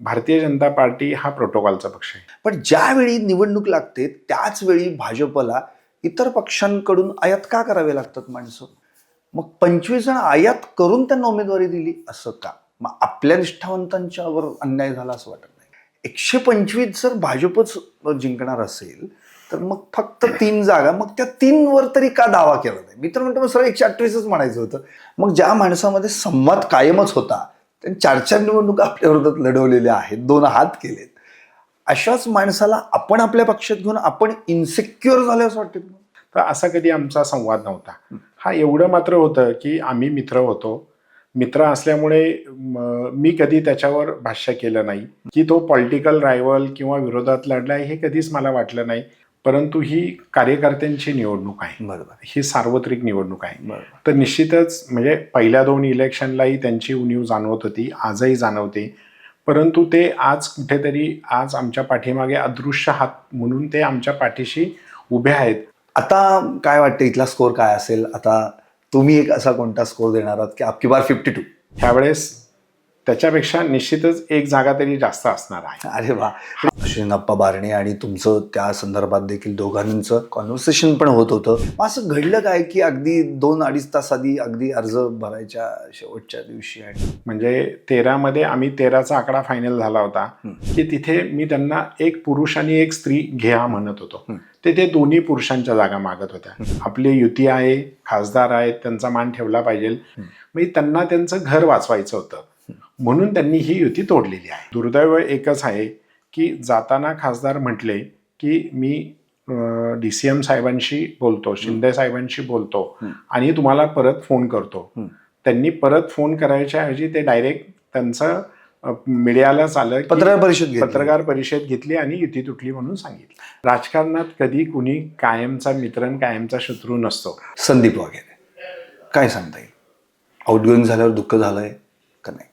Bharatiya Janata party हा प्रोटोकॉलचा पक्ष आहे. पण ज्यावेळी निवडणूक लागते त्याच वेळी भाजपला इतर पक्षांकडून आयात का करावे लागतात माणसं? मग 25 जण आयात करून त्यांना उमेदवारी दिली असं का? मग आपल्या निष्ठावंतांच्यावर अन्याय झाला असं वाटत नाही. 125 जर भाजपच जिंकणार असेल तर मग फक्त 3 जागा, मग त्या 3 वर तरी का दावा केला नाही? मी तर म्हणतो मग सरळ 128च म्हणायचं होतं. मग ज्या माणसामध्ये संवाद कायमच होता, त्यांनी 4 निवडणुका आपल्या विरोधात लढवलेल्या आहेत, 2 हात केलेत, अशाच माणसाला आपण आपल्या पक्षात घेऊन आपण इन्सिक्युअर झाले असं वाटतं? तर असा कधी आमचा संवाद नव्हता. हा एवढं मात्र होतं की आम्ही मित्र होतो. मित्र असल्यामुळे मी कधी त्याच्यावर भाष्य केलं नाही की तो पॉलिटिकल रायव्हल किंवा विरोधात लढलाय, हे कधीच मला वाटलं नाही. परंतु ही कार्यकर्त्यांची निवडणूक आहे. बरोबर. ही सार्वत्रिक निवडणूक आहे. बरोबर. तर निश्चितच म्हणजे पहिल्या 2 इलेक्शनलाही त्यांची उणीव जाणवत होती, आजही जाणवते. परंतु ते आज कुठेतरी आज आमच्या पाठीमागे अदृश्य हात म्हणून ते आमच्या पाठीशी उभे आहेत. आता काय वाटतं इथला स्कोर काय असेल? आता तुम्ही एक असा कोणता स्कोर देणार आहात की आपकी बार 52? ह्यावेळेस त्याच्यापेक्षा निश्चितच 1 जागा तरी जास्त असणार आहे. अरे वा. श्रीनाप्पा बारणे आणि तुमचं त्या संदर्भात देखील दोघांचं कॉन्व्हर्सेशन पण होत होतं. असं घडलं काय की अगदी 2-2.5 तास आधी अगदी अर्ज भरायच्या शेवटच्या दिवशी आणि म्हणजे 13 मध्ये आम्ही 13चा आकडा फायनल झाला होता की तिथे मी त्यांना 1 पुरुष आणि 1 स्त्री घ्या म्हणत होतो. ते दोन्ही पुरुषांच्या जागा मागत होत्या. आपली युती आहे, खासदार आहेत, त्यांचा मान ठेवला पाहिजे. म्हणजे त्यांना त्यांचं घर वाचवायचं होतं म्हणून त्यांनी ही युती तोडलेली आहे. दुर्दैव एकच आहे की जाताना खासदार म्हटले की मी DCM साहेबांशी बोलतो, शिंदे साहेबांशी बोलतो आणि तुम्हाला परत फोन करतो. त्यांनी परत फोन करायच्या ऐवजी ते डायरेक्ट त्यांचं मीडियालाच आलं, पत्रकार परिषद घेतली आणि युती तुटली म्हणून सांगितलं. राजकारणात कधी कुणी कायमचा मित्र आणि कायमचा शत्रू नसतो. संदीप वगैरे काय सांगता येईल? आउटगोईंग झाल्यावर दुःख झालंय का नाही?